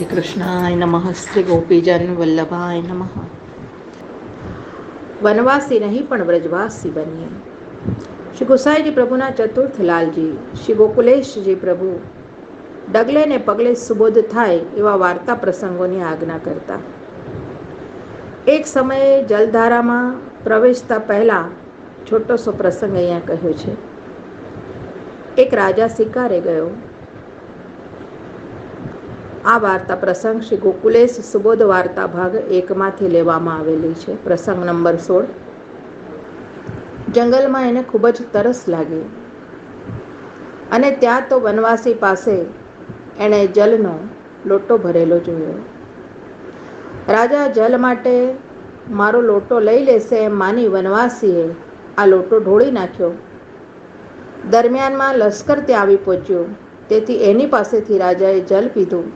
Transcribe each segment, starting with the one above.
શ્રી કૃષ્ણાય નમઃ શ્રી ગોપીજન વલ્લભાય નમઃ. વનવાસી નહીં પણ વ્રજવાસી બનીએ. શ્રી ગુસાઈજી પ્રભુના ચતુર્થ લાલજી શ્રી ગોકુલેશજી પ્રભુ ડગલે ને પગલે સુબોધ થાય એવા વાર્તા પ્રસંગોની આજ્ઞા કરતા. એક સમયે જલધારામાં પ્રવેશતા પહેલા છોટો સો પ્રસંગ અહીંયા કહ્યો છે. એક રાજા શિકારે ગયો. આ વાર્તા પ્રસંગ શ્રી ગોકુલેશ સુબોધ વાર્તા ભાગ 1માંથી લેવામાં આવેલી છે. પ્રસંગ નંબર 16. જંગલમાં એને ખૂબ જ તરસ લાગી અને ત્યાં તો વનવાસી પાસે એણે જલનો લોટો ભરેલો જોયો. રાજા જલ માટે મારો લોટો લઈ લેશે એમ માની વનવાસીએ આ લોટો ઢોળી નાખ્યો. દરમિયાનમાં લશ્કર ત્યાં આવી પહોંચ્યું, તેથી એની પાસેથી રાજાએ જલ પીધું,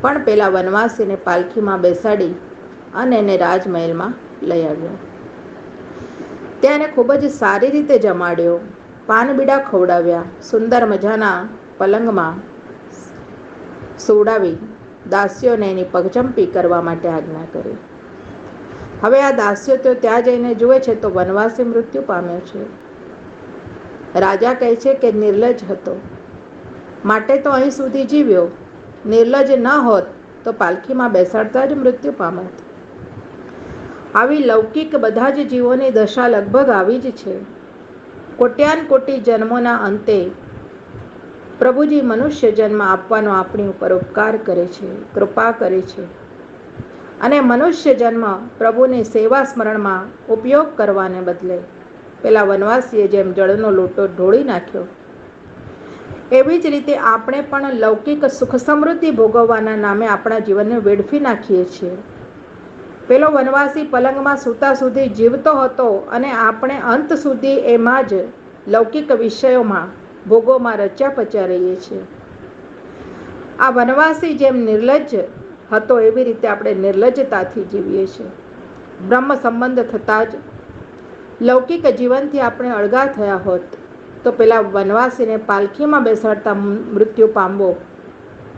પણ પેલા વનવાસીને પાલખીમાં બેસાડી અને એને રાજમહેલમાં લઈ આવ્યો. ત્યાં એને ખૂબ જ સારી રીતે જમાડ્યો, પાનબીડા ખવડાવ્યા, સુંદર મજાના પલંગમાં સુવડાવી દાસીઓને એની પગચંપી કરવા માટે આજ્ઞા કરી. હવે આ દાસીઓ તો ત્યાં જઈને જુએ છે તો વનવાસી મૃત્યુ પામ્યો છે. રાજા કહે છે કે નિર્લજ હતો માટે તો અહીં સુધી જીવ્યો, નિર્લજ ન હોત તો પાલખીમાં બેસાડતા જ મૃત્યુ પામત. આવી લૌકિક બધા જ જીવોની દશા લગભગ આવી જ છે. કોટ્યાન કોટી જન્મોના અંતે પ્રભુજી મનુષ્ય જન્મ આપવાનો આપણી ઉપર ઉપકાર કરે છે, કૃપા કરે છે અને મનુષ્ય જન્મ પ્રભુની સેવા સ્મરણમાં ઉપયોગ કરવાને બદલે પેલા વનવાસીએ જેમ જળનો લોટો ઢોળી નાખ્યો, એવી જ રીતે આપણે પણ લૌકિક સુખ સમૃદ્ધિ ભોગવવાના નામે આપણા જીવનને વેડફી નાખીએ છીએ. પેલો વનવાસી પલંગમાં સૂતા સુધી જીવતો હતો અને આપણે અંત સુધી એમાં જ લૌકિક વિષયોમાં ભોગોમાં રચ્યા પચ્યા રહીએ છીએ. આ વનવાસી જેમ નિર્લજ્જ હતો એવી રીતે આપણે નિર્લજ્જતાથી જીવીએ છીએ. બ્રહ્મ સંબંધ થતાં જ લૌકિક જીવનથી આપણે અળગા થયા હોત તો પેલા વનવાસીને પાલખીમાં બેસાડતા મૃત્યુ પામવો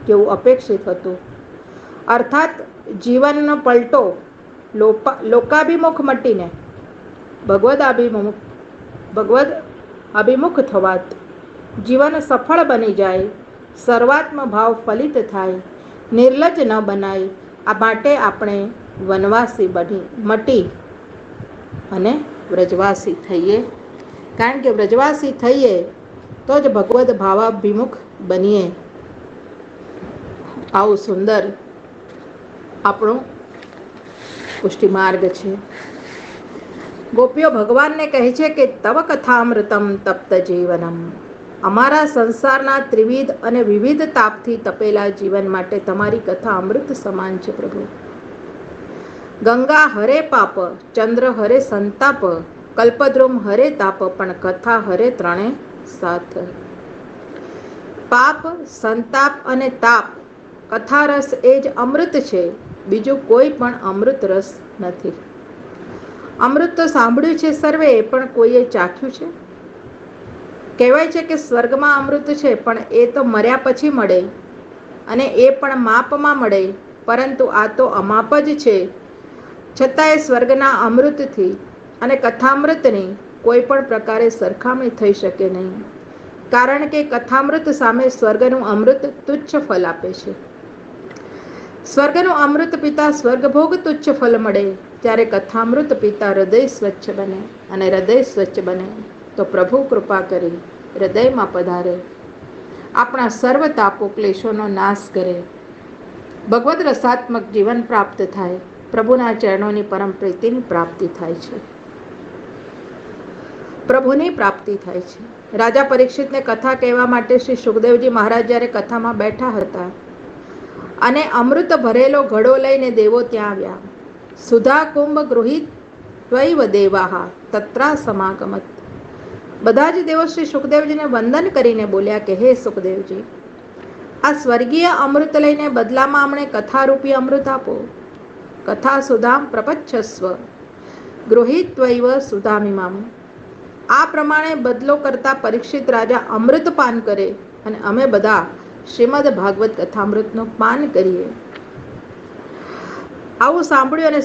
કેવું અપેક્ષિત હતું. અર્થાત જીવનનો પલટો લોકાભિમુખ મટીને ભગવદ અભિમુખ થવાત જીવન સફળ બની જાય, સર્વાત્મ ભાવ ફલિત થાય, નિર્લજ્જ ન બનાય. આ માટે આપણે વનવાસી મટી અને વ્રજવાસી થઈએ. કારણ કે વ્રજવાસી થઈએ તો જ ભગવદ ભાવાભિમુખ બનીએ. આવું સુંદર આપણો પુષ્ટિ માર્ગ છે. ગોપીઓ ભગવાનને કહે છે કે તવ કથામૃતમ તપ્ત જીવનમ, અમારા સંસારના ત્રિવિધ અને વિવિધ તાપથી તપેલા જીવન માટે તમારી કથા અમૃત સમાન છે. પ્રભુ ગંગા હરે પાપ, ચંદ્ર હરે સંતાપ, કલ્પદ્રુમ હરે તાપ, પણ કથા હરે ત્રણે સાથ. પાપ, સંતાપ અને તાપ, કથા રસ એ જ અમૃત છે, બીજું કોઈ પણ અમૃત રસ નથી. અમૃત તો સાંભળ્યું છે સર્વે, પણ કોઈએ ચાખ્યું છે? કહેવાય છે કે સ્વર્ગમાં અમૃત છે, પણ એ તો મર્યા પછી મળે અને એ પણ માપમાં મળે, પરંતુ આ તો અમાપ જ છે. છતાંય સ્વર્ગના અમૃતથી અને કથામૃતની કોઈ પણ પ્રકારે સરખામણી થઈ શકે નહીં, કારણ કે કથામૃત સામે સ્વર્ગનું અમૃત તુચ્છ ફલ આપે છે. સ્વર્ગનું અમૃત પીતા સ્વર્ગભોગ તુચ્છ ફલ મળે, ત્યારે કથામૃત પીતા હૃદય સ્વચ્છ બને, અને હૃદય સ્વચ્છ બને તો પ્રભુ કૃપા કરી હૃદયમાં પધારે, આપણા સર્વ તાપો ક્લેશોનો નાશ કરે, ભગવદ રસાત્મક જીવન પ્રાપ્ત થાય, પ્રભુના ચરણોની પરમ પ્રીતિની પ્રાપ્તિ થાય છે. પ્રભુની પ્રાપ્તિ થાય છે. રાજા પરીક્ષિતને કથા કહેવા માટે શ્રી સુખદેવજી મહારાજ જ્યારે કથામાં બેઠા હતા અને અમૃત ભરેલો ઘડો લઈને દેવો ત્યાં આવ્યા. સુધા કુંભ ગૃહિત ત્વૈવ દેવાહા તત્રા સમાગમત. બધા જ દેવો શ્રી સુખદેવજીને વંદન કરીને બોલ્યા કે હે સુખદેવજી, આ સ્વર્ગીય અમૃત લઈને બદલામાં અમને કથારૂપી અમૃત આપો. કથા સુધામ પ્રપચ્છસ્વ ગૃહિત્વૈવ સુધામિમામ. આ પ્રમાણે બદલો કરતા પરીક્ષિત રાજા અમૃત પાન કરે અને અમે બધા શ્રીમદ ભાગવત કથામૃતનું પાન કરીએ. આવું સાંભળ્યું અને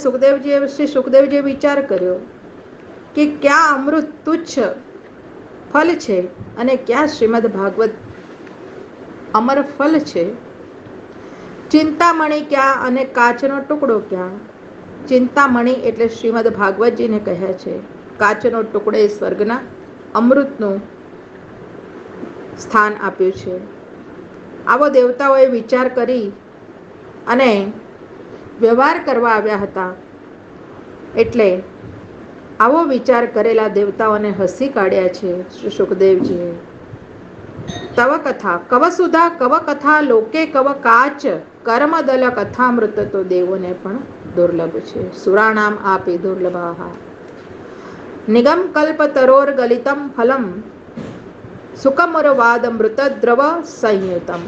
શ્રી સુખદેવજીએ વિચાર કર્યો કે ક્યાં અમૃત તુચ્છ ફલ છે અને ક્યાં શ્રીમદ ભાગવત અમર ફલ છે. ચિંતામણી ક્યાં અને કાચનો ટુકડો ક્યાં? ચિંતામણી એટલે શ્રીમદ ભાગવતજીને કહે છે. કાચનો ટુકડો એ સ્વર્ગના અમૃતનું સ્થાન આપ્યું છે. આવો દેવતાઓએ વિચાર કરી અને વ્યવહાર કરવા આવ્યા હતા. એટલે આવો વિચાર કરેલા દેવતાઓને હસી કાઢ્યા છે શ્રી સુખદેવજીએ. તવ કથા કવ સુધા કવ કથા લોકે કવ કાચ કર્મદલ કથામૃત તો દેવોને પણ દુર્લભ છે. સુરાણામ આપી દુર્લભા નિગમ કલ્પ તરોર ગલિતમ ફલમ સુકમરવાદ મૃતદ્રવ સંયુતમ.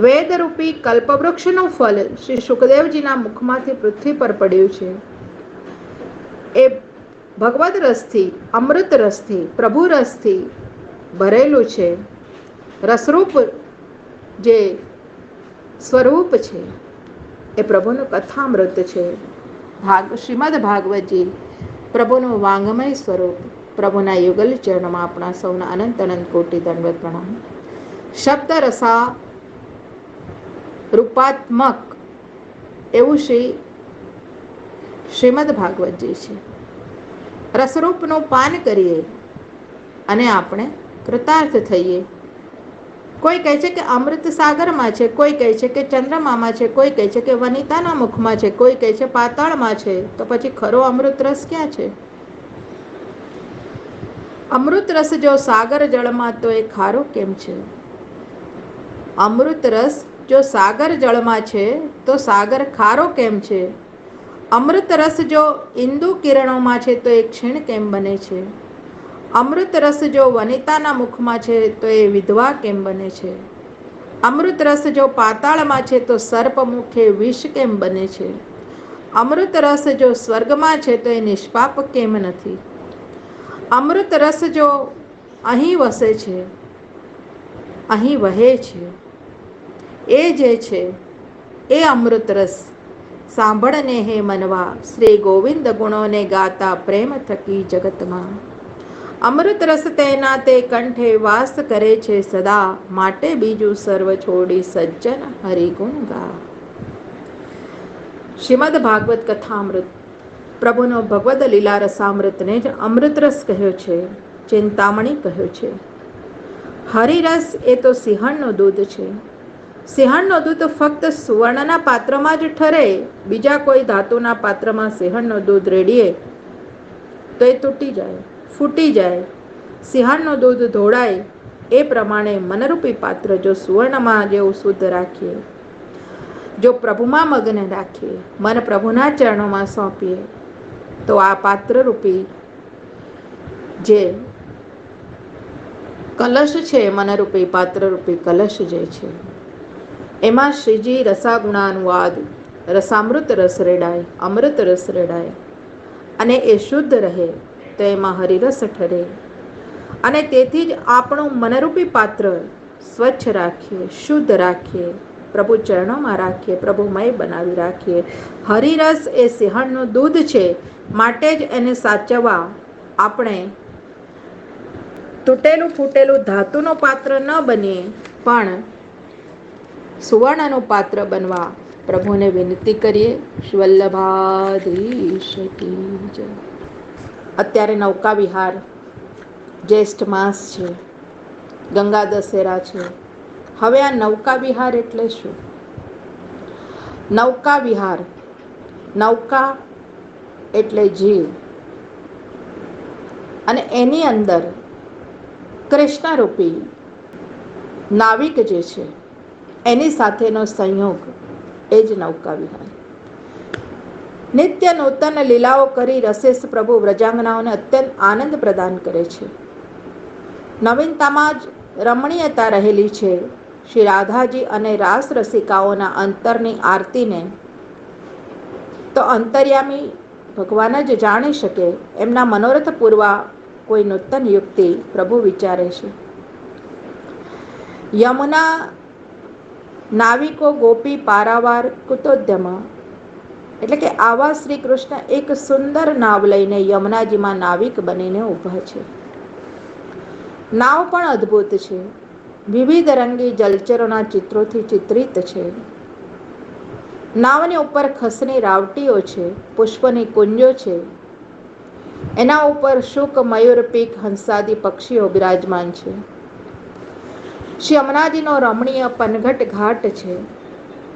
વેદરૂપી કલ્પવૃક્ષનું ફલ શ્રી સુખદેવજીના મુખમાંથી પૃથ્વી પર પડ્યું છે. એ ભગવદ રસથી, અમૃત રસથી, પ્રભુ રસથી ભરેલું છે. રસરૂપ જે સ્વરૂપ છે એ પ્રભુનું કથામૃત છે. શ્રીમદ ભાગવતજી પ્રભુનું વાંગમય સ્વરૂપ. પ્રભુના યુગલ ચરણમાં આપણા સૌના અનંત અનંત કોટી દંડવત પ્રણામ. શબ્દ રસા રૂપાત્મક એવું શ્રીમદ ભાગવતજી છે. રસરૂપનું પાન કરીએ અને આપણે કૃતાર્થ થઈએ. કોઈ કહે છે કે અમૃત સાગરમાં છે, કોઈ કહે છે કે ચંદ્રમામાં છે, કોઈ કહે છે કે વનિતાના મુખમાં છે, કોઈ કહે છે પાતાળમાં છે. તો પછી ખરો અમૃત રસ ક્યાં છે? અમૃત રસ જો સાગર જળમાં તો એ ખારો કેમ છે? અમૃત રસ જો સાગર જળમાં છે તો સાગર ખારો કેમ છે? અમૃત રસ જો ઇન્દુ કિરણોમાં છે તો એ ક્ષીણ કેમ બને છે? અમૃત રસ જો વનિતાના મુખમાં છે તો એ વિધવા કેમ બને છે? અમૃત રસ જો પાતાળમાં છે તો સર્પ મુખે વિષ કેમ બને છે? અમૃત રસ જો સ્વર્ગમાં છે તો એ નિષ્પાપ કેમ નથી? અમૃત રસ જો અહીં વસે છે, અહીં વહે છે, એ જે છે એ અમૃત રસ સાંભળને હે મનવા, શ્રી ગોવિંદ ગુણોને ગાતા પ્રેમ થકી જગતમાં. અમૃત રસ તેના તે કંઠે વાસ કરે છે સદા, માટે બીજું સર્વ છોડી સજ્જન હરિગુણ ગા. શ્રીમદ ભાગવત કથામૃત પ્રભુનો ભગવદ લીલા રસામૃતને જ અમૃત રસ કહ્યો છે, ચિંતામણી કહ્યો છે. હરિરસ એ તો સિંહણનું દૂધ છે. સિંહણનું દૂધ ફક્ત સુવર્ણના પાત્રમાં જ ઠરે. બીજા કોઈ ધાતુના પાત્રમાં સિંહણનું દૂધ રેડીએ તો એ તૂટી જાય, ફૂટી જાય. સિંહણનું દૂધ ઢોળાય એ પ્રમાણે મનરૂપી પાત્ર જો સુવર્ણમાં જેવું શુદ્ધ રાખીએ, જો પ્રભુમાં મગ્ન રાખીએ, મન પ્રભુના ચરણોમાં સોંપીએ, તો આ પાત્રરૂપી જે કલશ છે, મનરૂપી પાત્રરૂપી કલશ જે છે, એમાં શ્રીજી રસાગુણાનુવાદ રસામૃત રસ રેડાય, અમૃત રસ રેડાય અને એ શુદ્ધ રહે તો એમાં હરિરસ ઠરે. અને તેથી જ આપણું મનરૂપી પાત્ર સ્વચ્છ રાખીએ, શુદ્ધ રાખીએ, પ્રભુ ચરણોમાં રાખીએ, પ્રભુમય બનાવી રાખીએ. હરિરસ એ સિંહણનું દૂધ છે, માટે જ એને સાચવવા આપણે તૂટેલું ફૂટેલું ધાતુનું પાત્ર ન બનીએ, પણ સુવર્ણનું પાત્ર બનવા પ્રભુને વિનંતી કરીએ. વલ્લભાધીશ કી જય. અત્યારે નૌકા વિહાર જ્યેષ્ઠ માસ છે, ગંગા દશેરા છે. હવે આ નૌકા વિહાર એટલે શું? નૌકા વિહાર, નૌકા એટલે જીવ અને એની અંદર કૃષ્ણરૂપી નાવિક જે છે એની સાથેનો સંયોગ એ જ નૌકા વિહાર. નિત્ય નૂતન લીલાઓ કરી રસેશ પ્રભુ વ્રજાંગનાઓને અત્યંત આનંદ પ્રદાન કરે છે. નવીનતામાં જ રમણીયતા રહેલી છે. શ્રી રાધાજી અને રાસ રસિકાઓના અંતરની આરતીને તો અંતર્યામી ભગવાન જ જાણી શકે. એમના મનોરથ પૂરવા કોઈ નૂતન યુક્તિ પ્રભુ વિચારે છે. યમુના નાવિકો ગોપી પારાવાર કુતોદ્યમ એટલે કે આવા શ્રી કૃષ્ણ એક સુંદર નાવ લઈને યમુનાજીમાં નાવિક બનીને ઊભા છે. નાવ પણ અદ્ભુત છે. વિવિધ રંગી જલચરોના ચિત્રોથી ચિત્રિત છે. નાવની ઉપર ખસની રાવટીઓ છે, પુષ્પની કુંજો છે. એના ઉપર શુક, મયુર, પીક, હંસાદી પક્ષીઓ બિરાજમાન છે. શ્રી યમુનાજીનો રમણીય પનઘટ ઘાટ છે.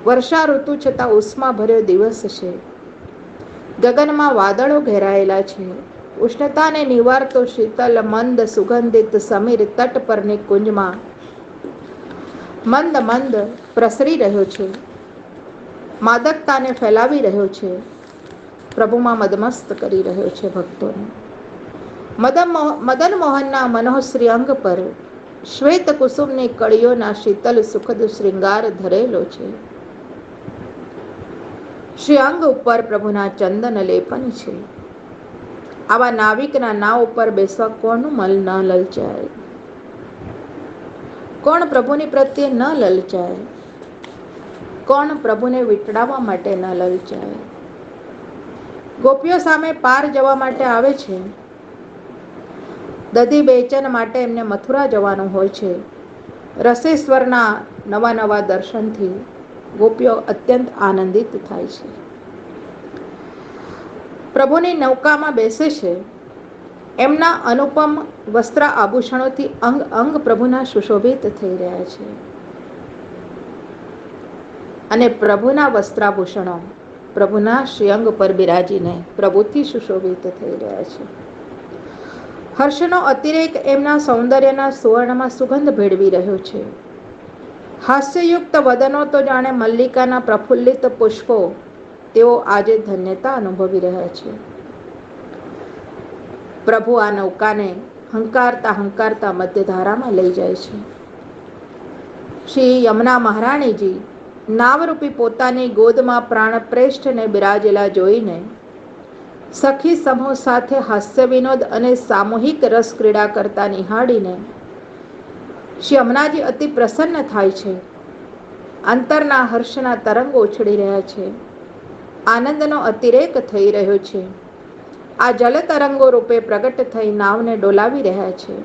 વર્ષા ઋતુ છતાં ઉષ્મા ભર્યો દિવસ છે. ગગનમાં વાદળો ઘેરાયેલા છે. ઉષ્ણતાને નિવારતો શીતલ મંદ સુગંધિત સમીર તટ પરની કુંજમાં મંદ મંદ પ્રસરી રહ્યો છે. માદકતાને ફેલાવી રહ્યો છે. પ્રભુમાં મદમસ્ત કરી રહ્યો છે ભક્તોને. મદન મોહનના મનોહશ્રી અંગ પર શ્વેત કુસુમની કળીઓના શીતલ સુખદ શૃંગાર ધરેલો છે. શ્રી અંગ ઉપર પ્રભુના ચંદન લેપન છે. આવા નાવિકના નાવ ઉપર બેસવા કોણનું મન ન લલચાય? કોણ પ્રભુની પ્રત્યે ન લલચાય? કોણ પ્રભુને વીંટળાવવા માટે ન લલચાય? ગોપીઓ સામે પાર જવા માટે આવે છે. દધી બેચન માટે એમને મથુરા જવાનું હોય છે. રસેશ્વરના નવા નવા દર્શનથી ગોપીઓ અત્યંત આનંદિત થાય છે. પ્રભુની નૌકામાં બેસે છે. એમના અનુપમ વસ્ત્ર આભૂષણોથી અંગ અંગ પ્રભુના સુશોભિત થઈ રહ્યા છે. અને પ્રભુના વસ્ત્રાભૂષણો પ્રભુના શ્રીઅંગ પર બિરાજીને પ્રભુથી સુશોભિત થઈ રહ્યા છે. હર્ષનો અતિરેક એમના સૌંદર્યના સુવર્ણમાં સુગંધ ભેળવી રહ્યો છે. હાસ્યયુક્ત વદનો તો જાણે મલ્લિકાના પ્રફુલ્લિત પુષ્પો. તેઓ આજે ધન્યતા અનુભવી રહ્યા છે. પ્રભુ આ નૌકાને હંકારતા હંકારતા મધ્યધારામાં લઈ જાય છે. શ્રી યમુના મહારાણીજી નાવરૂપી પોતાની ગોદમાં પ્રાણપ્રેષ્ઠને બિરાજેલા જોઈને સખી સમૂહ સાથે હાસ્ય વિનોદ અને સામૂહિક રસ ક્રીડા કરતા નિહાળીને શ્રી યમુનાજી અતિ પ્રસન્ન થાય છે. અંતરના હર્ષના તરંગો ઉછળી રહ્યા છે. આનંદનો અતિરેક થઈ રહ્યો છે. આ જલ તરંગો રૂપે પ્રગટ થઈ નાવને ડોલાવી રહ્યા છે.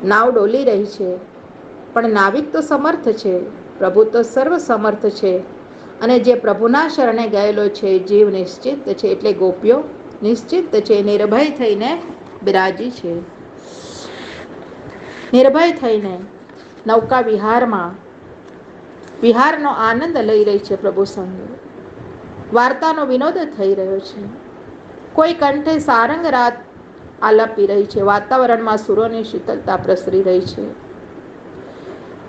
નાવ ડોલી રહી છે. પણ નાવિક તો સમર્થ છે. પ્રભુ તો સર્વ સમર્થ છે. અને જે પ્રભુના શરણે ગયેલો છે જીવ નિશ્ચિત છે. એટલે ગોપીઓ નિશ્ચિત છે, નિર્ભય થઈને બિરાજી છે. નિર્ભય થઈને નૌકા વિહારનો આનંદ લઈ રહી છે. પ્રભુ સંગે વાર્તાનો વિનોદ થઈ રહ્યો છે. કોઈ કંઠે સારંગ રાત આલાપી રહી છે. વાતાવરણમાં સુરોની શીતળતા પ્રસરી રહી છે.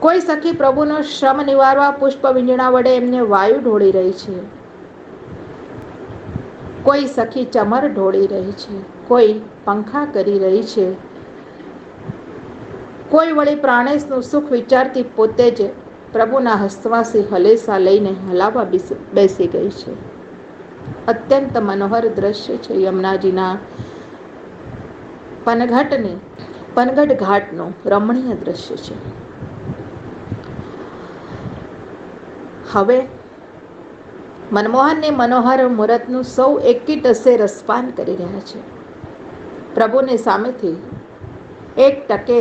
કોઈ સખી પ્રભુનો શ્રમ નિવારવા પુષ્પ વીંજણા વડે એમને વાયુ ઢોળી રહી છે. કોઈ સખી ચમર ઢોળી રહી છે. કોઈ પંખા કરી રહી છે. કોઈ વળી પ્રાણેશનું સુખ વિચારતી પોતે જ પ્રભુના હસ્તવાસી હલેસા લઈને હલાવા બેસી ગઈ છે. અત્યંત મનોહર દ્રશ્ય છે. યમુનાજીના પનઘટ ઘાટનું રમણીય દ્રશ્ય છે. હવે મનમોહનની મનોહર મૂરતનું સૌ એકી ટસે રસપાન કરી રહ્યા છે. પ્રભુની સામેથી એક ટકે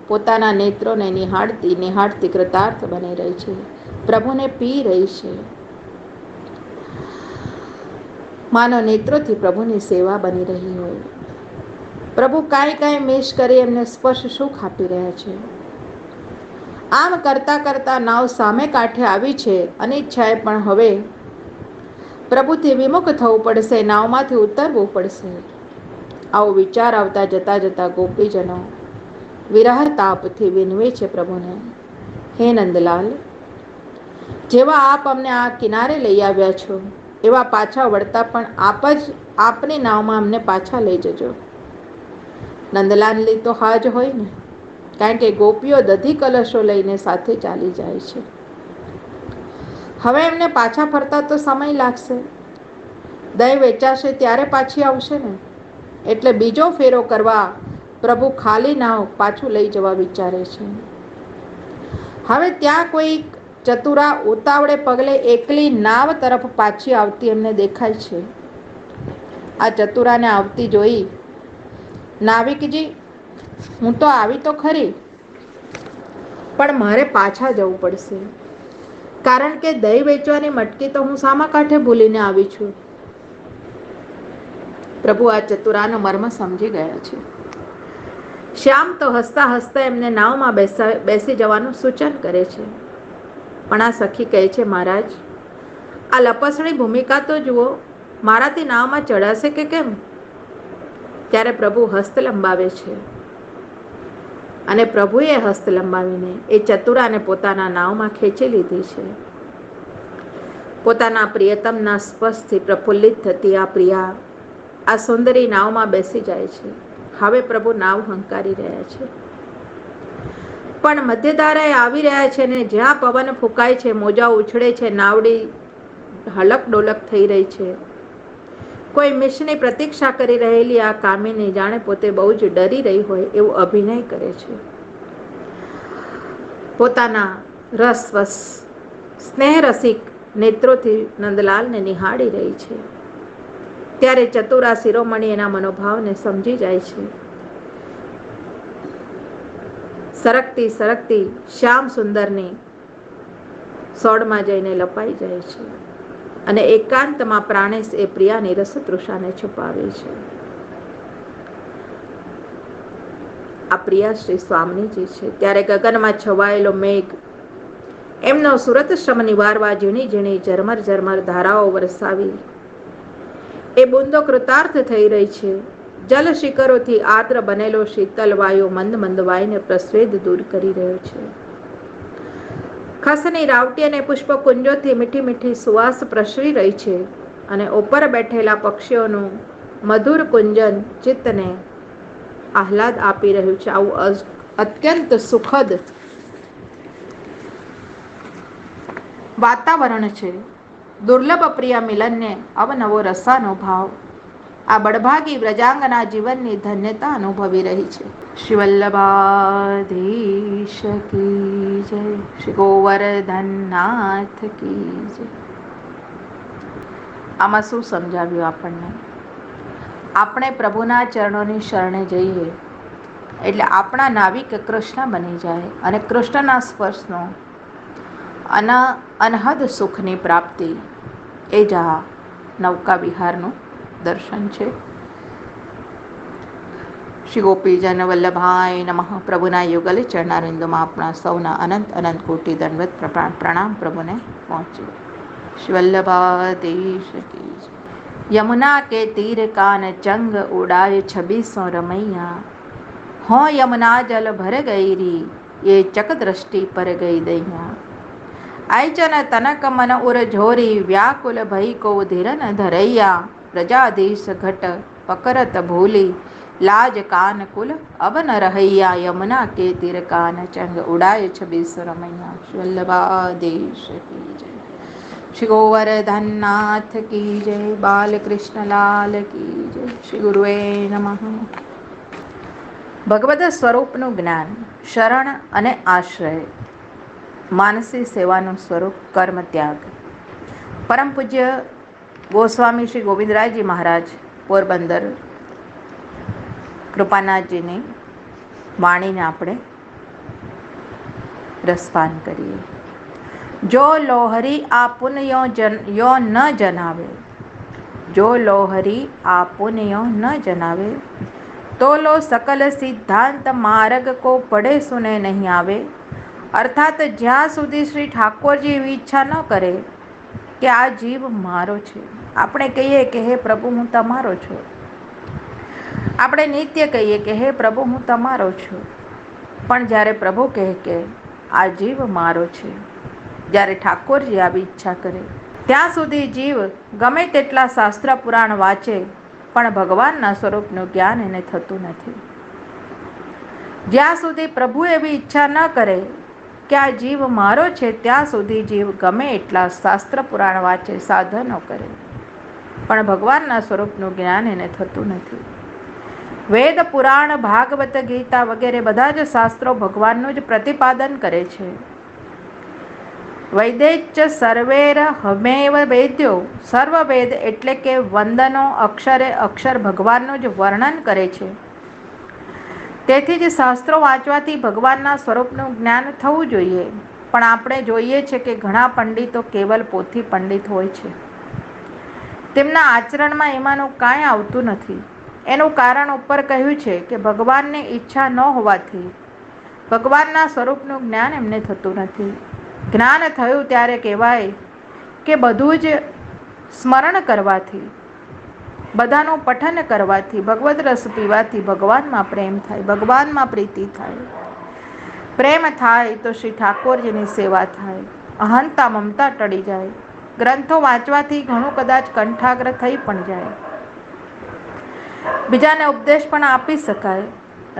પોતાના નેત્રોને નિહાળતી કૃતાર્થ બની રહી છે. પ્રભુને પી રહી છે. માનો નેત્રોથી પ્રભુની સેવા બની રહી હોય. પ્રભુ કાંઈ મિશ કરી એમને સ્પર્શ સુખ આપી રહ્યા છે. આમ કરતા કરતા નાવ સામે કાંઠે આવી છે. અનિચ્છાએ પણ હવે પ્રભુથી વિમુખ થવું પડશે. નાવમાંથી ઉતરવું પડશે. આવો વિચાર આવતા જતા જતા ગોપીજનો વિરહ તાપથી વિનવે છે પ્રભુને. હે નંદલાલ, જેવા આપ અમને આ કિનારે લઈ આવ્યા છો એવા પાછા વળતા પણ આપની નાવમાં અમને પાછા લઈ જજો. નંદલાલની તો હા જ હોય ને, કારણ કે ગોપીઓ દધી કલશો લઈને સાથે ચાલી જાય છે. હવે એમને પાછા ફરતા તો સમય લાગશે. દહીં વેચાશે ત્યારે પાછી આવશે ને. એટલે બીજો ફેરો કરવા પ્રભુ ખાલી નાવ પાછું લઈ જવા વિચારે છે. હવે ત્યાં કોઈ ચતુરા ઉતાવળે પગલે એકલી નાવ તરફ પાછી આવતી એમને દેખાય છે. આ ચતુરાને આવતી જોઈ, નાવિકજી, હું તો આવી તો ખરી, પણ મારે પાછા જવું પડશે, કારણ કે દહીં વેચવાની મટકી તો હું સામા કાંઠે ભૂલીને આવી છું. પ્રભુ આ ચતુરાનો મર્મ સમજી ગયા છે. શ્યામ તો હસતા હસતા એમને નાવમાં બેસી જવાનું સૂચન કરે છે. પણ આ સખી કહે છે, મહારાજ, આ લપસણી ભૂમિકા તો જુઓ, મારાથી નાવમાં ચડાશે કે કેમ? ત્યારે પ્રભુ હસ્ત લંબાવે છે અને પ્રભુએ હસ્ત લંબાવીને એ ચતુરાને પોતાના નાવમાં ખેંચી લીધી છે. પોતાના પ્રિયતમના સ્પર્શથી પ્રફુલ્લિત થતી આ પ્રિયા આ સુંદરી નાવમાં બેસી જાય છે. હવે પ્રભુ નાવ હંકારી રહ્યા છે, પણ મધ્યધારાએ આવી રહ્યા છે ને જ્યાં પવન ફૂંકાય છે, મોજા ઉછળે છે, નાવડી હલક ડોલક થઈ રહી છે. કોઈ મિશની પ્રતીક્ષા કરી રહેલી આ કામિની જાણે પોતે બહુ જ ડરી રહી હોય એવું અભિનય કરે છે. પોતાના રસવસ સ્નેહ રસિક નેત્રોથી નંદલાલને નિહાળી રહી છે. ત્યારે ચતુરા શિરોમણી એના મનોભાવને સમજી જાય છે. સરકતી સરકતી શ્યામ સુંદરની સોડમાં જઈને લપાઈ જાય છે અને એકાંતમાં પ્રાણેશ એ પ્રિયાની રસતૃષાને છુપાવે છે. આ પ્રિયા શ્રી સ્વામીજી છે. ત્યારે ગગનમાં છવાયેલો મેઘ એમનો સુરત શ્રમ નિવારવા ઝીણી ઝીણી ઝરમર ઝરમર ધારાઓ વરસાવી એ બુંદો કૃતાર્થ થઈ રહી છે. જલ શિખરોથી આર્દ્ર બનેલો શીતલ વાયુ મંદ મંદ વાઈને પ્રસ્વેદ દૂર કરી રહ્યો છે. ખસની રાવટી અને પુષ્પકુંજોથી મીઠી મીઠી સુવાસ પ્રસરી રહી છે અને ઉપર બેઠેલા પક્ષીઓનું મધુર કુંજન ચિત્તને આહલાદ આપી રહ્યું છે. આવું અત્યંત સુખદ વાતાવરણ છે. દુર્લભ પ્રિય મિલનને અવનવો રસાનો ભાવ આ બડભાગી વ્રજાંગના જીવનની ધન્યતા અનુભવી રહી છે. શ્રી વલ્લભાધીશ કી જય, શ્રી ગોવર્ધનનાથ કી જય. આમાં શું સમજાવ્યું આપણને? આપણે પ્રભુના ચરણોની શરણે જઈએ એટલે આપણા નાવિક કૃષ્ણ બની જાય અને કૃષ્ણના સ્પર્શનો અનહદ સુખની પ્રાપ્તિ એ જ આ નૌકા વિહારનું દર્શન છે. શ્રી ગોપીજન વલ્લભાય નમઃ. પ્રભુના યુગલ ચરણારવિંદોમાં આપણા સૌના અનંત અનંત કોટી દંડવત પ્રણામ પ્રભુને પહોંચે. શ્રી વલ્લભાધીશ કી જય. यमुना के तीर कान चंग उड़ाए 2600 रमैया, हो यमुना जल भर गई री ये चक दृष्टि पर गई दैया. आयचन तनक मन उर झोरी व्याकुल भई को धीरन धरैया. प्रजाधीश घट पकरत भूली लाज कान कुल अब न रहैया. यमुना के तीर कान चंग उड़ाए 2600 रमैया. श्री वल्लभाधीश की जय. श्री गोवर्धननाथ की जय. બાલકૃષ્ણલાલ કી જય. શ્રી ગુરુએ નમઃ. ભગવદ સ્વરૂપનું જ્ઞાન, શરણ અને આશ્રય, માનસી સેવાનું સ્વરૂપ, કર્મ ત્યાગ. પરમ પૂજ્ય ગોસ્વામી શ્રી ગોવિંદરાયજી મહારાજ પોરબંદર કૃપાનાથજીની વાણીને આપણે રસપાન કરીએ. જો લોહરી આ પુનયો ન જનાવે, જો લોહરી આ પુનયો ન જનાવે, તો લો સકલ સિદ્ધાંત માર્ગ કો પડે સુને નહીં આવે. અર્થાત જ્યાં સુધી શ્રી ઠાકોરજી એવી ઈચ્છા ન કરે કે આ જીવ મારો છે, આપણે કહીએ કે હે પ્રભુ હું તમારો છું, આપણે નિત્ય કહીએ કે હે પ્રભુ હું તમારો છું, પણ જ્યારે પ્રભુ કહે કે આ જીવ મારો છે, જ્યારે ઠાકોરજી આવી ઈચ્છા કરે, ત્યાં સુધી જીવ ગમે તેટલા શાસ્ત્ર પુરાણ વાંચે પણ ભગવાનના સ્વરૂપનું જ્ઞાન એને થતું નથી. જ્યાં સુધી પ્રભુ એવી ઈચ્છા ન કરે કે આ જીવ મારો છે, ત્યાં સુધી જીવ ગમે એટલા શાસ્ત્ર પુરાણ વાંચે, સાધનો કરે, પણ ભગવાનના સ્વરૂપનું જ્ઞાન એને થતું નથી. વેદ, પુરાણ, ભાગવત, ગીતા વગેરે બધા જ શાસ્ત્રો ભગવાનનું જ પ્રતિપાદન કરે છે. વૈદેચ સર્વેર હમેવ વેદ્યો. સર્વ વેદ એટલે કે વંદનો અક્ષરે અક્ષર ભગવાનનું જ વર્ણન કરે છે. તેથી જ શાસ્ત્રો વાંચવાથી ભગવાનના સ્વરૂપનું જ્ઞાન થવું જોઈએ. પણ આપણે જોઈએ છે કે ઘણા પંડિતો કેવલ પોથી પંડિત હોય છે. તેમના આચરણમાં એમાંનું કાંઈ આવતું નથી. એનું કારણ ઉપર કહ્યું છે કે ભગવાનની ઈચ્છા ન હોવાથી ભગવાનના સ્વરૂપનું જ્ઞાન એમને થતું નથી. જ્ઞાન થયું ત્યારે કહેવાય કે બધું જ સ્મરણ કરવાથી, બધાનું પઠન કરવાથી, ભગવદ રસ પીવાથી ભગવાનમાં પ્રેમ થાય, ભગવાનમાં પ્રીતિ થાય. પ્રેમ થાય તો શ્રી ઠાકોરજીની સેવા થાય, અહંતા મમતા ટળી જાય. ગ્રંથો વાંચવાથી ઘણું કદાચ કંઠાગ્ર થઈ પણ જાય, બીજાને ઉપદેશ પણ આપી શકાય.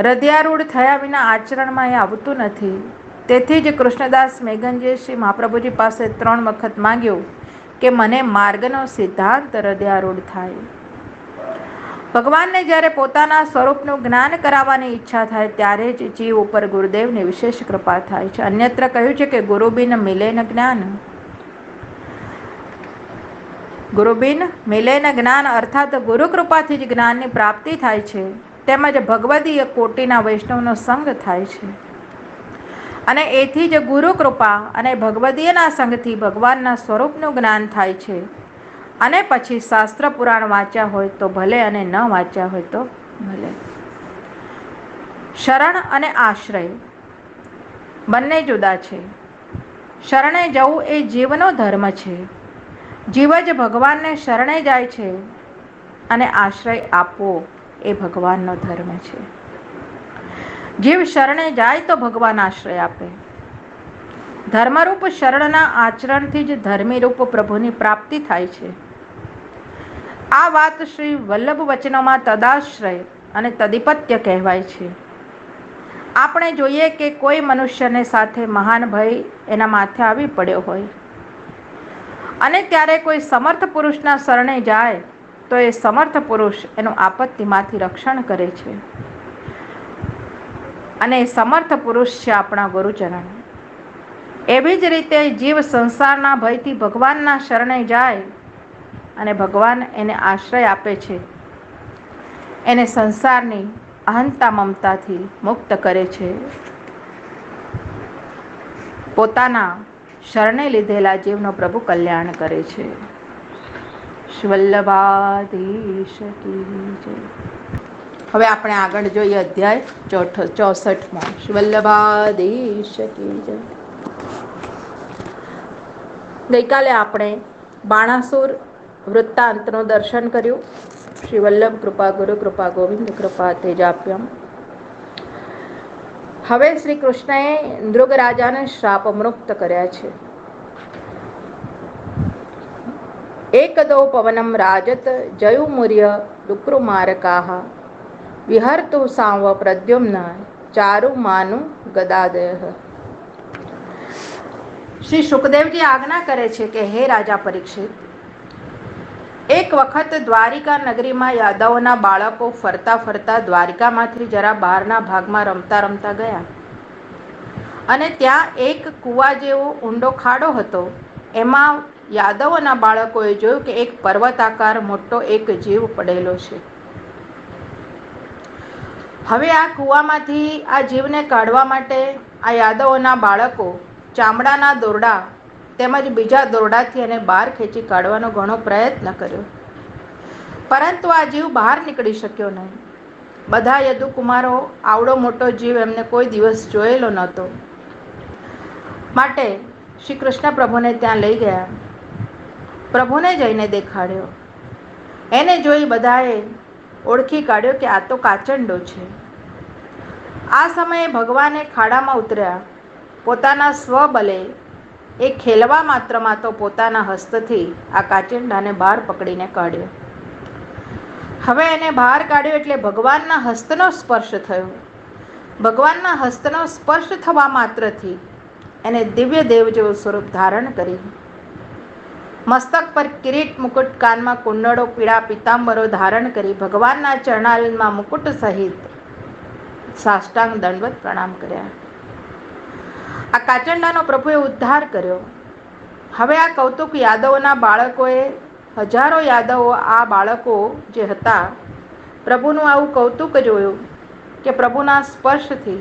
હૃદયારૂઢ થયા વિના આચરણમાં એ આવતું નથી. તેથી જ કૃષ્ણદાસ મેઘનજીએ શ્રી મહાપ્રભુજી પાસે 3 વખત માંગ્યું કે મને માર્ગનો સિદ્ધાંત હૃદયારૂઢ થાય. ભગવાનને જ્યારે પોતાના સ્વરૂપનું જ્ઞાન કરાવવાની ઈચ્છા થાય ત્યારે જ જીવ ઉપર ગુરુદેવની વિશેષ કૃપા થાય છે. અન્યત્ર કહ્યું છે કે ગુરુબિન મિલે ન જ્ઞાન. ગુરુબિન મિલે ન જ્ઞાન અર્થાત ગુરુ કૃપાથી જ જ્ઞાનની પ્રાપ્તિ થાય છે. તેમજ ભગવદીય કોટીના વૈષ્ણવનો સંગ થાય છે. અને એથી જ ગુરુ કૃપા અને ભગવદીયના સંગથી ભગવાનના સ્વરૂપનું જ્ઞાન થાય છે. અને પછી શાસ્ત્ર પુરાણ વાંચ્યા હોય તો ભલે અને ન વાંચ્યા હોય તો ભલે. શરણ અને આશ્રય બંને જુદા છે. શરણે જવું એ જીવનો ધર્મ છે. જીવ જ ભગવાનને શરણે જાય છે અને આશ્રય આપવો એ ભગવાનનો ધર્મ છે. જીવ શરણે જાય તો ભગવાન આશ્રય આપે. ધર્મરૂપ શરણના આચરણથી જ ધર્મીરૂપ પ્રભુની પ્રાપ્તિ થાય છે. આ વાત શ્રી વલ્લભ વચનોમાં તદાશ્રય અને તદિપત્ય કહેવાય છે. આપણે જોઈએ કે કોઈ મનુષ્યને સાથે મહાન ભય એના માથે આવી પડ્યો હોય અને ત્યારે કોઈ સમર્થ પુરુષના શરણે જાય તો એ સમર્થ પુરુષ એનું આપત્તિમાંથી રક્ષણ કરે છે. અને એ સમર્થ પુરુષ છે આપણા ગુરુચરણ. એવી જ રીતે જીવ સંસારના ભયથી ભગવાનના શરણે જાય અને ભગવાન એને આશ્રય આપે છે. એને સંસારની અહંતા મમતાથી મુક્ત કરે છે. પોતાના શરણે લીધેલા જીવનો પ્રભુ કલ્યાણ કરે છે. વલ્લભાધીશ કી જય. હવે આપણે આગળ જોઈએ અધ્યાય 64માં. વલ્લભાધીશ કી જય. ગઈકાલે આપણે બાણાસુર વૃત્તાંતનું દર્શન કર્યું. શ્રી વલ્લભ કૃપા ગુરુ કૃપા ગોવિંદ કૃપા તેજાપ્યમ. હવે શ્રી કૃષ્ણએ નૃગ રાજાને શ્રાપ મુક્ત કર્યા છે. એકદો પવનમ રાજત જયુમુર્ય ડુક્રુમારકાહ વિહર્તુ સાંવ પ્રદ્યુમ્ન ચારુમાનુ ગદાદય. શ્રી સુખદેવજી આજ્ઞા કરે છે કે હે રાજા પરીક્ષિત, એક વખત દ્વારિકા નગરીમાં યાદવોના બાળકો ફરતા ફરતા દ્વારિકામાંથી જરા બહારના ભાગમાં રમતા રમતા ગયા અને ત્યાં એક કૂવા જેવો ઊંડો ખાડો હતો. એમાં યાદવોના બાળકોએ જોયું કે એક પર્વતાકાર મોટો એક જીવ પડેલો છે. હવે આ કૂવામાંથી આ જીવને કાઢવા માટે આ યાદવોના બાળકો ચામડાના દોરડા તેમજ બીજા દોરડાથી એને બહાર ખેંચી કાઢવાનો ઘણો પ્રયત્ન કર્યો, પરંતુ આ જીવ બહાર નીકળી શક્યો નહીં. બધા યદુકુમારો આવડો મોટો જીવ એમને કોઈ દિવસ જોયેલો નહોતો, માટે શ્રી કૃષ્ણ પ્રભુને ત્યાં લઈ ગયા. પ્રભુને જઈને દેખાડ્યો. એને જોઈ બધાએ ઓળખી કાઢ્યો કે આ તો કાચંડો છે. આ સમયે ભગવાને ખાડામાં ઉતર્યા. પોતાના સ્વબલે એ ખેલવા માત્રમાં તો પોતાના હસ્તથી આ કાચંડાને બહાર પકડીને કાઢ્યો. હવે એને બહાર કાઢ્યો એટલે ભગવાનના હસ્તનો સ્પર્શ થયો. ભગવાનના હસ્તનો સ્પર્શ થવા માત્રથી એને દિવ્ય દેવ જેવું સ્વરૂપ ધારણ કરી. મસ્તક પર કિરીટ મુકુટ, કાનમાં કુંડળો, પીળા પીતાંબરો ધારણ કરી ભગવાનના ચરણારવિંદમાં મુકુટ સહિત સાષ્ટાંગ દંડવત પ્રણામ કર્યા. આ કાચંડાનો પ્રભુએ ઉદ્ધાર કર્યો. હવે આ કૌતુક યાદવોના બાળકોએ, હજારો યાદવો આ બાળકો જે હતા, પ્રભુનું આવું કૌતુક જોયું કે પ્રભુના સ્પર્શથી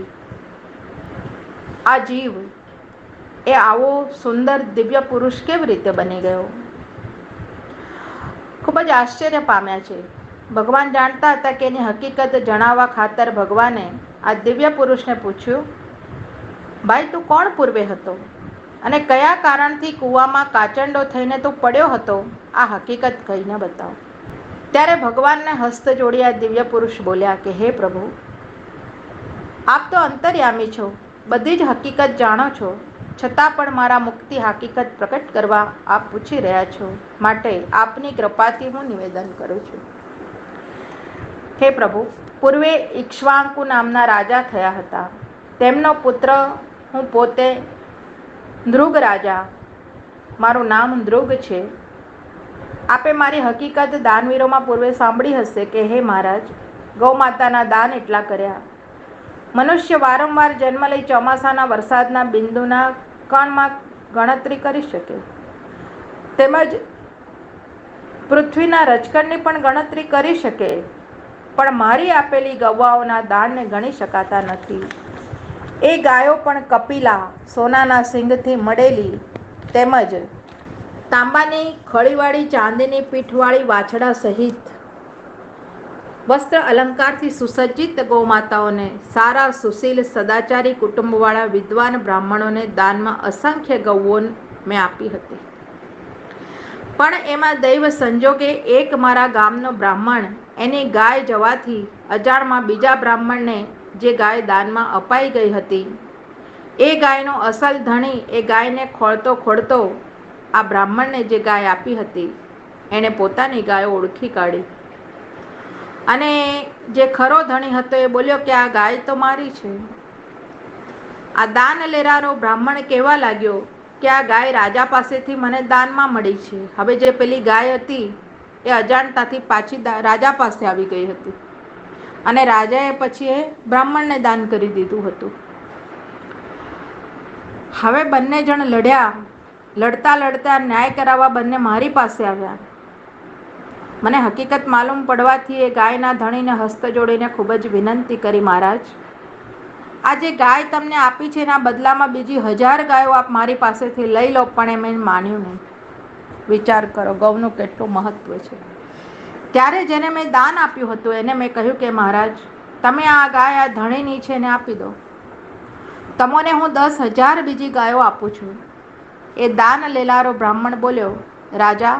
આ જીવ એ આવો સુંદર દિવ્ય પુરુષ કેવી રીતે બની ગયો. ખૂબ જ આશ્ચર્ય પામ્યા છે. ભગવાન જાણતા હતા કે એની હકીકત જણાવવા ખાતર ભગવાને આ દિવ્ય પુરુષને પૂછ્યું, ભાઈ તું કોણ પૂર્વે હતો અને કયા કારણથી કૂવામાં કાચંડો થઈને તું પડ્યો હતો, આ હકીકત કહીને બતાવ. ત્યારે ભગવાનને હસ્ત જોડી આ દિવ્ય પુરુષ બોલ્યા કે હે પ્રભુ, આપ તો અંતર્યામી છો, બધી જ હકીકત જાણો છો, છતાં પણ મારા મુક્તિ હકીકત પ્રકટ કરવા આપ પૂછી રહ્યા છો, માટે આપની કૃપાથી હું નિવેદન કરું છું. હે પ્રભુ, પૂર્વે ઇક્ષ્વાકુ નામના રાજા થયા હતા. તેમનો પુત્ર હું પોતે નૃગ રાજા, મારું નામ નૃગ છે. આપે મારી હકીકત દાનવીરોમાં પૂર્વે સાંભળી હશે કે હે મહારાજ, ગૌ માતાના દાન એટલા કર્યા. મનુષ્ય વારંવાર જન્મ લઈ ચોમાસાના વરસાદના બિંદુના કણમાં ગણતરી કરી શકે, તેમજ પૃથ્વીના રજકણની પણ ગણતરી કરી શકે, પણ મારી આપેલી ગવાઓના દાનને ગણી શકાતા નથી. એ ગાયો પણ કપિલા, સોનાના સિંગથી મળેલી, તેમજ તાંબાની ખળીવાળી, ચાંદીની પીઠવાળી વાછડા સહિત વસ્ત્ર અલંકારથી સુસજ્જિત ગૌમાતાઓને સારા સુશીલ સદાચારી કુટુંબવાળા વિદ્વાન બ્રાહ્મણોને દાનમાં અસંખ્ય ગૌઓ મેં આપી હતી. પણ એમાં દૈવ સંજોગે એક મારા ગામનો બ્રાહ્મણ એની ગાય જવાથી અજાણમાં બીજા બ્રાહ્મણને જે ગાય દાનમાં અપાઈ ગઈ હતી, એ ગાયનો અસલ ધણી એ ગાયને ખોળતો ખોળતો આ બ્રાહ્મણને જે ગાય આપી હતી એણે પોતાની ગાયો ઓળખી કાઢી, અને જે ખરો ધણી હતો એ બોલ્યો કે આ ગાય તો મારી છે. આ દાન લેનારો બ્રાહ્મણ કહેવા લાગ્યો કે આ ગાય રાજા પાસેથી મને દાનમાં મળી છે. હવે જે પેલી ગાય હતી એ અજાણતાથી પાછી રાજા પાસે આવી ગઈ હતી, અને રાજાએ પછી એ બ્રાહ્મણને દાન કરી દીધું હતું. હવે બંને જણ લડ્યા. લડતા લડતા ન્યાય કરાવવા બંને મારી પાસે આવ્યા. મને હકીકત માલુમ પડવાથી એ ગાયના ધણીને હસ્ત જોડીને ખૂબ જ વિનંતી કરી, મહારાજ, આ જે ગાય તમને આપી છે એના બદલામાં બીજી 1000 ગાયો આપ મારી પાસેથી લઈ લો, પણ એ મેં માન્યું નહીં. વિચાર કરો ગૌનું કેટલું મહત્વ છે. ત્યારે જેને મેં દાન આપ્યું હતું એને મેં કહ્યું કે મહારાજ, તમે આ ગાય આ ધણીની છે એને આપી દો, તમને હું 10,000 બીજી ગાયો આપું છું. એ દાન લેનારો બ્રાહ્મણ બોલ્યો, રાજા,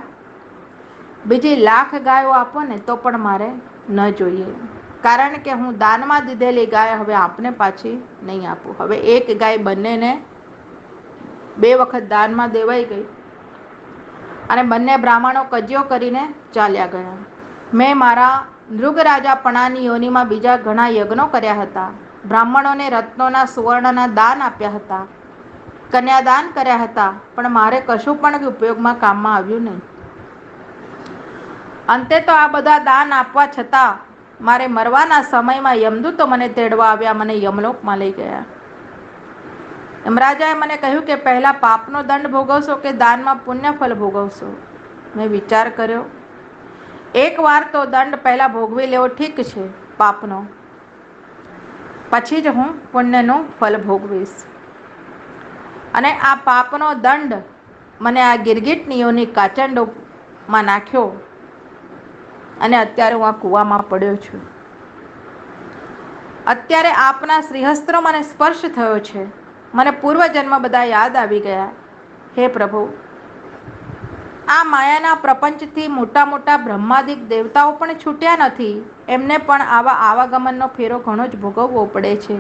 બીજી 1,00,000 ગાયો આપો ને તો પણ મારે ન જોઈએ, કારણ કે હું દાનમાં દીધેલી ગાય હવે આપને પાછી નહીં આપું. હવે એક ગાય બંનેને 2 વખત દાનમાં દેવાઈ ગઈ, અને બંને બ્રાહ્મણો કજિયો કરીને ચાલ્યા ગયા. મેં મારા નૃગરાજાપણાની યોનિમાં બીજા ઘણા યજ્ઞો કર્યા હતા. બ્રાહ્મણોને રત્નોના સુવર્ણના દાન આપ્યા હતા, કન્યાદાન કર્યા હતા, પણ મારે કશું પણ ઉપયોગમાં કામમાં આવ્યું નહીં. અંતે તો આ બધા દાન આપવા છતાં મારે મરવાના સમયમાં યમદૂતો મને તેડવા આવ્યા, મને યમલોકમાં લઈ ગયા. યમરાજાએ મને કહ્યું કે પહેલા પાપનો દંડ ભોગવશો કે દાનમાં પુણ્યફળ ભોગવશો. મેં વિચાર કર્યો, એક વાર તો દંડ પહેલા ભોગવી લેવો ઠીક છે પાપનો, પછી જ હું પુણ્યનું ફળ ભોગવીશ. અને આ પાપનો દંડ મને આ ગિરગિટની યોની કાચંડોમાં નાખ્યો, અને અત્યારે હું આ કૂવામાં પડ્યો છું. અત્યારે આપના શ્રીહસ્ત્રો મને સ્પર્શ થયો છે, મને પૂર્વજન્મ બધા યાદ આવી ગયા. હે પ્રભુ, આ માયાના પ્રપંચથી મોટા મોટા બ્રહ્માદિક દેવતાઓ પણ છૂટ્યા નથી, એમને પણ આવા આવાગમનનો ફેરો ઘણો જ ભોગવવો પડે છે.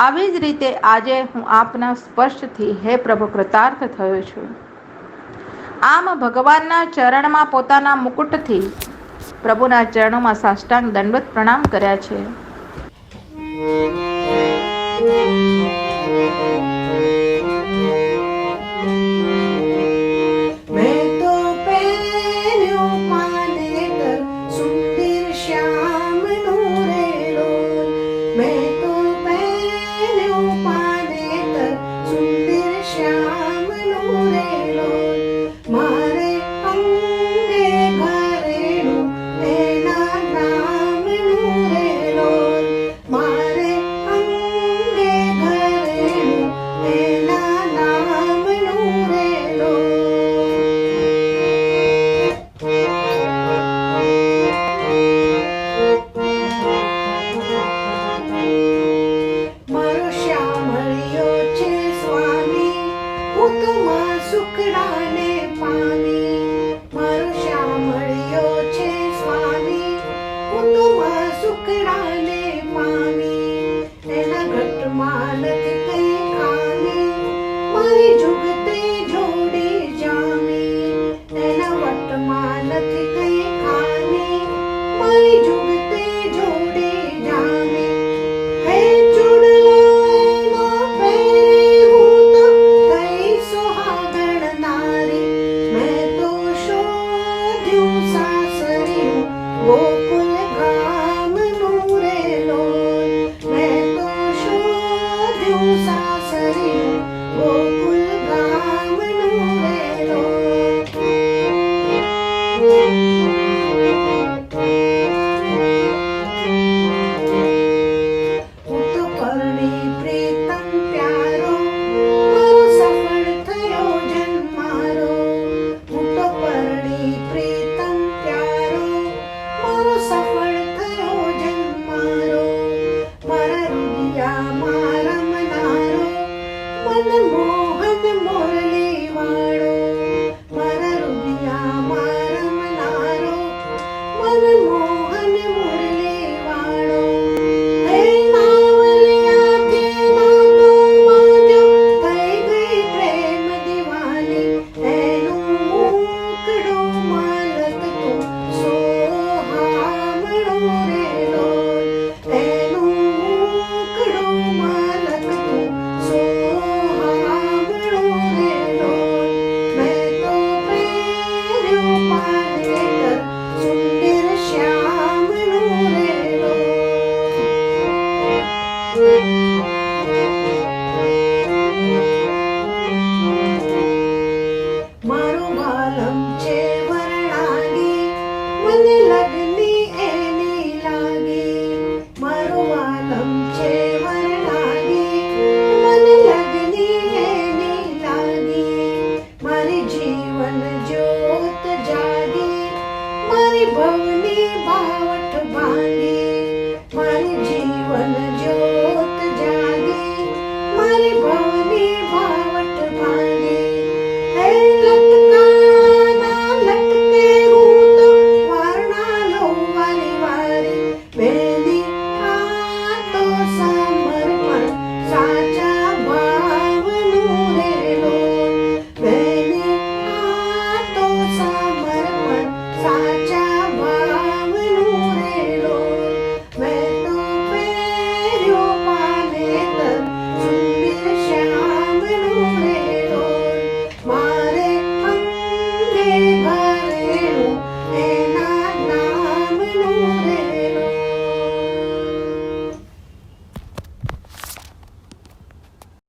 આવી જ રીતે આજે હું આપના સ્પર્શથી હે પ્રભુ કૃતાર્થ થયો છું. આમ ભગવાનના ચરણમાં પોતાના મુકુટથી પ્રભુના ચરણોમાં સાષ્ટાંગ દંડવત પ્રણામ કર્યા છે. શ્યામ નું રે